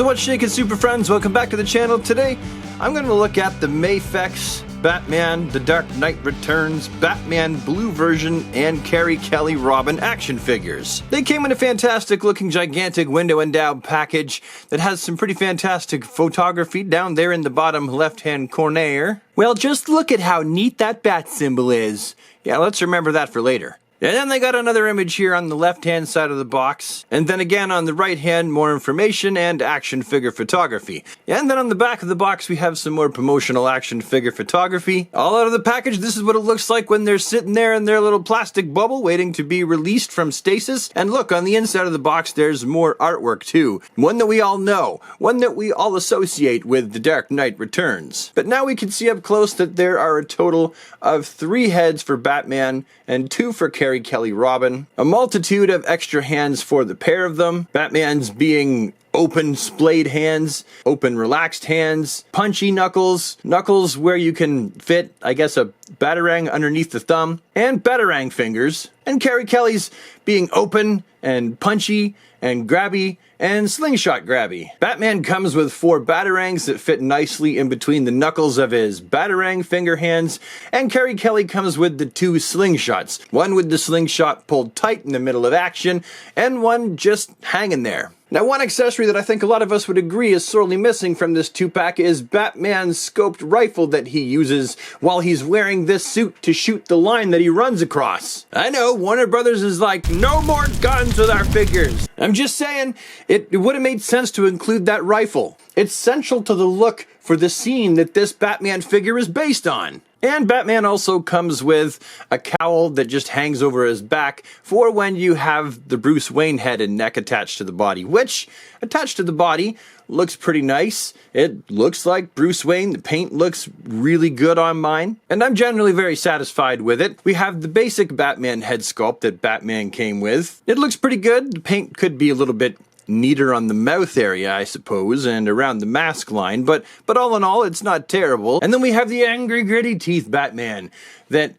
So what's shaking, super friends? Welcome back to the channel. Today I'm going to look at the Mafex Batman The Dark Knight Returns Batman Blue version and Carrie, Kelley, Robin action figures. They came in a fantastic looking gigantic window endowed package that has some pretty fantastic photography down there in the bottom left hand corner. Well, just look at how neat that bat symbol is. Yeah, let's remember that for later. And then they got another image here on the left-hand side of the box. And then again on the right-hand, more information and action figure photography. And then on the back of the box, we have some more promotional action figure photography. All out of the package, this is what it looks like when they're sitting there in their little plastic bubble waiting to be released from stasis. And look, on the inside of the box, there's more artwork too. One that we all know. One that we all associate with The Dark Knight Returns. But now we can see up close that there are a total of 3 heads for Batman and 2 for Carrie, Kelley, Robin. A multitude of extra hands for the pair of them. Batman's being open splayed hands, open relaxed hands, punchy knuckles, knuckles where you can fit, I guess, a batarang underneath the thumb, and batarang fingers. And Carrie Kelley's being open and punchy and grabby and slingshot grabby. Batman comes with 4 batarangs that fit nicely in between the knuckles of his batarang finger hands, and Carrie Kelley comes with the 2 slingshots. One with the slingshot pulled tight in the middle of action, and one just hanging there. Now, one accessory that I think a lot of us would agree is sorely missing from this 2-pack is Batman's scoped rifle that he uses while he's wearing this suit to shoot the line that he runs across. I know, Warner Brothers is like, no more guns with our figures. I'm just saying, it would have made sense to include that rifle. It's central to the look for the scene that this Batman figure is based on. And Batman also comes with a cowl that just hangs over his back for when you have the Bruce Wayne head and neck attached to the body, which, attached to the body, looks pretty nice. It looks like Bruce Wayne. The paint looks really good on mine, and I'm generally very satisfied with it. We have the basic Batman head sculpt that Batman came with. It looks pretty good. The paint could be a little bit neater on the mouth area, I suppose, and around the mask line, but all in all, it's not terrible. And then we have the angry, gritty teeth Batman that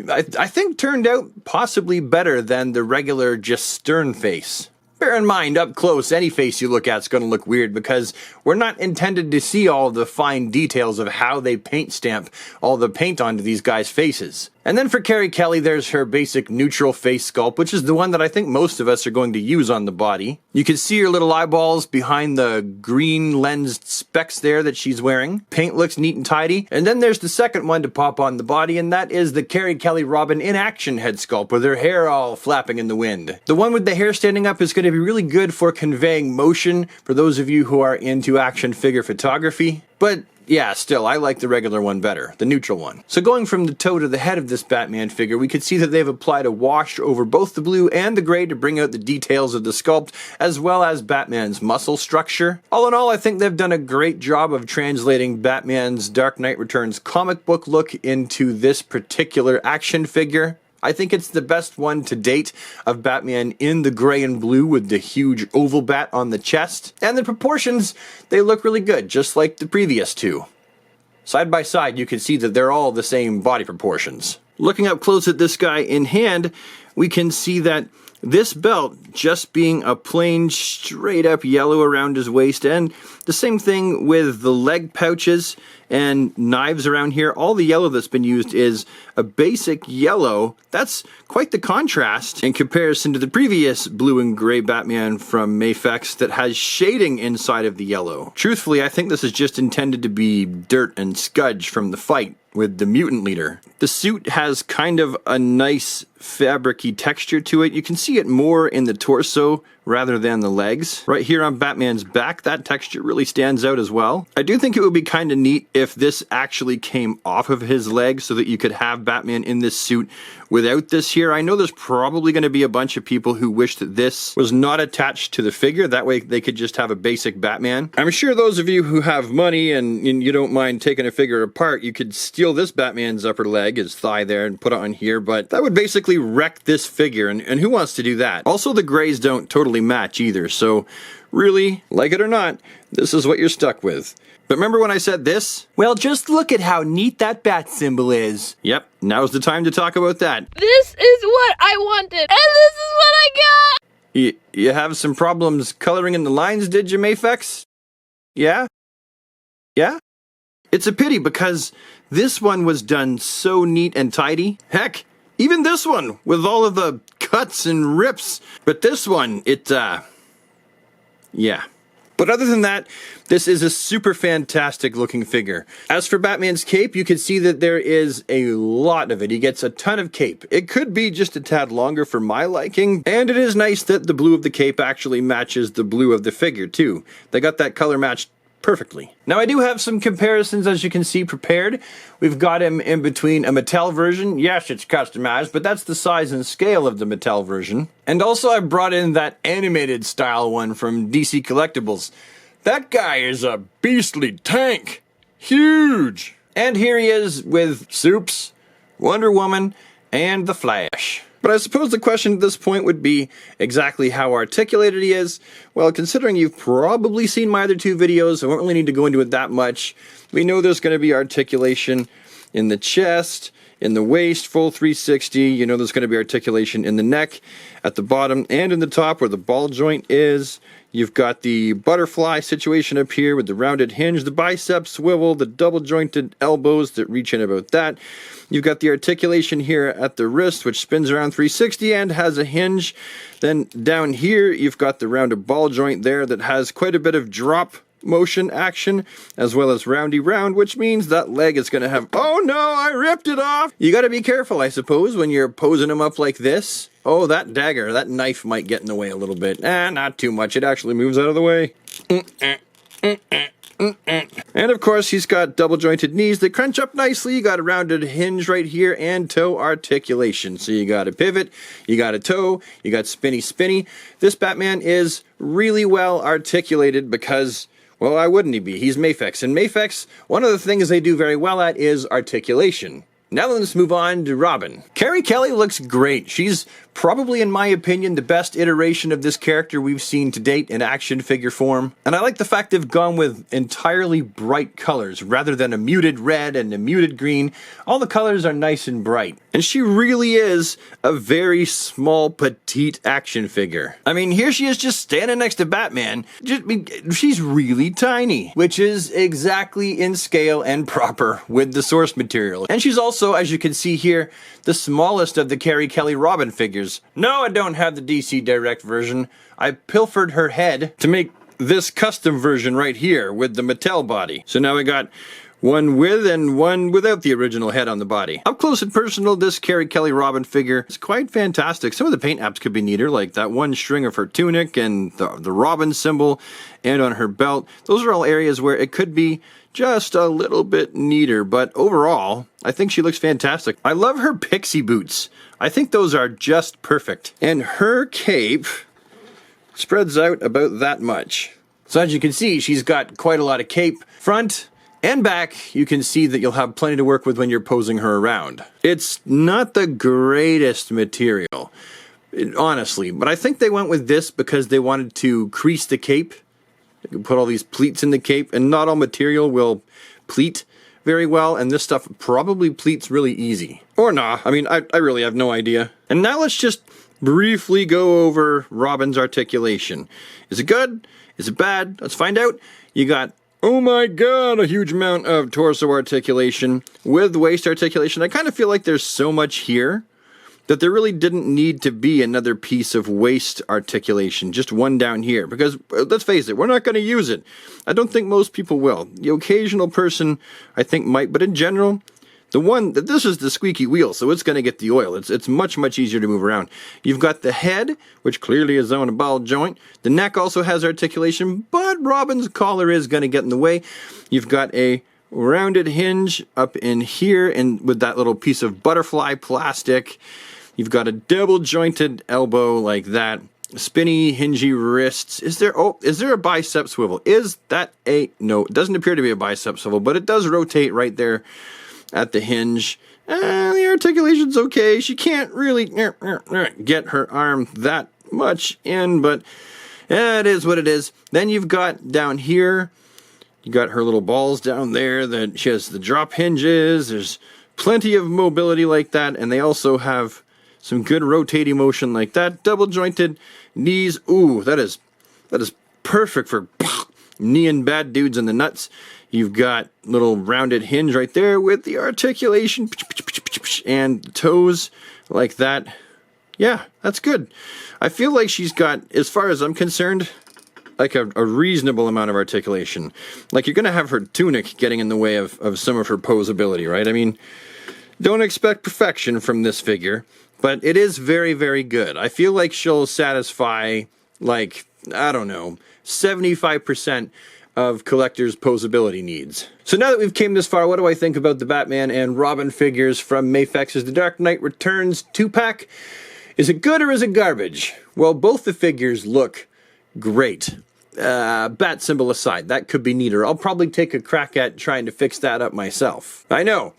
I think turned out possibly better than the regular, just stern face. Bear in mind, up close, any face you look at is going to look weird because we're not intended to see all the fine details of how they paint stamp all the paint onto these guys' faces. And then for Carrie Kelley, there's her basic neutral face sculpt, which is the one that I think most of us are going to use on the body. You can see her little eyeballs behind the green lensed specs there that she's wearing. Paint looks neat and tidy. And then there's the second one to pop on the body, and that is the Carrie Kelley Robin in action head sculpt with her hair all flapping in the wind. The one with the hair standing up is going to be really good for conveying motion for those of you who are into action figure photography. But yeah, still, I like the regular one better, the neutral one. So going from the toe to the head of this Batman figure, we could see that they've applied a wash over both the blue and the gray to bring out the details of the sculpt, as well as Batman's muscle structure. All in all, I think they've done a great job of translating Batman's Dark Knight Returns comic book look into this particular action figure. I think it's the best one to date of Batman in the gray and blue with the huge oval bat on the chest. And the proportions, they look really good, just like the previous 2. Side by side, you can see that they're all the same body proportions. Looking up close at this guy in hand, we can see that this belt just being a plain straight up yellow around his waist, and the same thing with the leg pouches and knives around here. All the yellow that's been used is a basic yellow. That's quite the contrast in comparison to the previous blue and gray Batman from Mafex that has shading inside of the yellow. Truthfully, I think this is just intended to be dirt and scudge from the fight with the mutant leader. The suit has kind of a nice fabric-y texture to it. You can see it more in the torso rather than the legs. Right here on Batman's back, that texture really stands out as well. I do think it would be kind of neat if this actually came off of his legs so that you could have Batman in this suit without this here. I know there's probably going to be a bunch of people who wish that this was not attached to the figure. That way they could just have a basic Batman. I'm sure those of you who have money and you don't mind taking a figure apart, you could steal this Batman's upper leg, his thigh there, and put it on here, but that would basically wreck this figure, and who wants to do that? Also, the grays don't totally match either, so really, like it or not, this is what you're stuck with. But remember when I said this? Well, just look at how neat that bat symbol is. Yep, now's the time to talk about that. This is what I wanted, and this is what I got! You have some problems coloring in the lines, did you, Mafex? Yeah? Yeah? It's a pity because this one was done so neat and tidy. Heck, even this one with all of the cuts and rips. But this one, yeah. But other than that, this is a super fantastic looking figure. As for Batman's cape, you can see that there is a lot of it. He gets a ton of cape. It could be just a tad longer for my liking, and it is nice that the blue of the cape actually matches the blue of the figure too. They got that color matched perfectly. Now I do have some comparisons, as you can see, prepared. We've got him in between a Mattel version. Yes, it's customized, but that's the size and scale of the Mattel version. And also I brought in that animated style one from DC Collectibles. That guy is a beastly tank. Huge! And here he is with Supes, Wonder Woman, and the Flash. But I suppose the question at this point would be exactly how articulated he is. Well, considering you've probably seen my other two videos, I won't really need to go into it that much. We know there's going to be articulation in the chest, in the waist, full 360. You know there's going to be articulation in the neck, at the bottom, and in the top where the ball joint is. You've got the butterfly situation up here with the rounded hinge, the bicep swivel, the double jointed elbows that reach in about that. You've got the articulation here at the wrist, which spins around 360 and has a hinge. Then down here, you've got the rounded ball joint there that has quite a bit of drop motion action, as well as roundy round, which means that leg is going to have, oh no, I ripped it off. You got to be careful, I suppose, when you're posing them up like this. Oh, that dagger, that knife might get in the way a little bit. Not too much. It actually moves out of the way. And of course, he's got double jointed knees that crunch up nicely. You got a rounded hinge right here and toe articulation. So you got a pivot, you got a toe, you got spinny spinny. This Batman is really well articulated because, well, why wouldn't he be? He's Mafex. And Mafex, one of the things they do very well at is articulation. Now let's move on to Robin. Carrie Kelley looks great. She's probably, in my opinion, the best iteration of this character we've seen to date in action figure form. And I like the fact they've gone with entirely bright colors rather than a muted red and a muted green. All the colors are nice and bright. And she really is a very small, petite action figure. I mean, here she is just standing next to Batman. She's really tiny, which is exactly in scale and proper with the source material. And she's also, as you can see here, the smallest of the Carrie Kelley Robin figures. No, I don't have the DC Direct version. I pilfered her head to make this custom version right here with the Mattel body. So now we got one with and one without the original head on the body. Up close and personal, this Carrie Kelley Robin figure is quite fantastic. Some of the paint apps could be neater, like that one string of her tunic and the Robin symbol and on her belt. Those are all areas where it could be just a little bit neater, but overall, I think she looks fantastic. I love her pixie boots. I think those are just perfect. And her cape spreads out about that much. So as you can see, she's got quite a lot of cape. Front and back, you can see that you'll have plenty to work with when you're posing her around. It's not the greatest material, honestly, but I think they went with this because they wanted to crease the cape. You can put all these pleats in the cape, and not all material will pleat very well, and this stuff probably pleats really easy. Or nah, I mean, I really have no idea. And now let's just briefly go over Robin's articulation. Is it good? Is it bad? Let's find out. You got, oh my god, a huge amount of torso articulation with waist articulation. I kind of feel like there's so much here that there really didn't need to be another piece of waist articulation, just one down here, because let's face it, we're not going to use it. I don't think most people will. The occasional person, I think, might, but in general, this is the squeaky wheel, so it's going to get the oil. It's much, much easier to move around. You've got the head, which clearly is on a ball joint. The neck also has articulation, but Robin's collar is going to get in the way. You've got a rounded hinge up in here, and with that little piece of butterfly plastic. You've got a double jointed elbow like that. Spinny, hingy wrists. Is there a bicep swivel? No, it doesn't appear to be a bicep swivel, but it does rotate right there at the hinge. The articulation's okay. She can't really get her arm that much in, but it is what it is. Then you've got down here, you got her little balls down there that she has the drop hinges. There's plenty of mobility like that, and they also have some good rotating motion like that. Double jointed knees. Ooh, that is perfect for kneeing bad dudes in the nuts. You've got little rounded hinge right there with the articulation and toes like that. Yeah, that's good. I feel like she's got, as far as I'm concerned, like a reasonable amount of articulation. Like, you're going to have her tunic getting in the way of some of her posability, right? I mean, don't expect perfection from this figure, but it is very, very good. I feel like she'll satisfy, like, I don't know, 75% of collectors' posability needs. So now that we've came this far, what do I think about the Batman and Robin figures from Mafex's The Dark Knight Returns 2-pack? Is it good or is it garbage? Well, both the figures look great. Bat symbol aside, that could be neater. I'll probably take a crack at trying to fix that up myself. I know,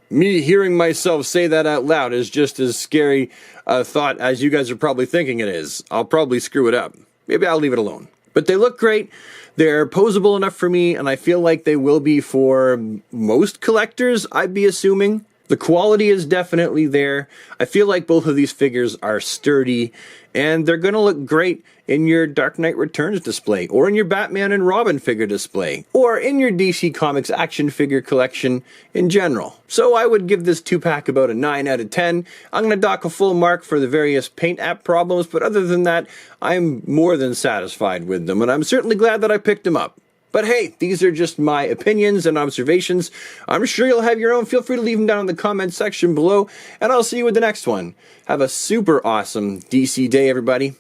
me hearing myself say that out loud is just as scary a thought as you guys are probably thinking it is. I'll probably screw it up. Maybe I'll leave it alone. But they look great. They're posable enough for me, and I feel like they will be for most collectors, I'd be assuming. The quality is definitely there. I feel like both of these figures are sturdy, and they're going to look great in your Dark Knight Returns display, or in your Batman and Robin figure display, or in your DC Comics action figure collection in general. So I would give this 2-pack about a 9 out of 10. I'm going to dock a full mark for the various paint app problems, but other than that, I'm more than satisfied with them, and I'm certainly glad that I picked them up. But hey, these are just my opinions and observations. I'm sure you'll have your own. Feel free to leave them down in the comments section below, and I'll see you with the next one. Have a super awesome DC day, everybody,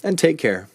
and take care.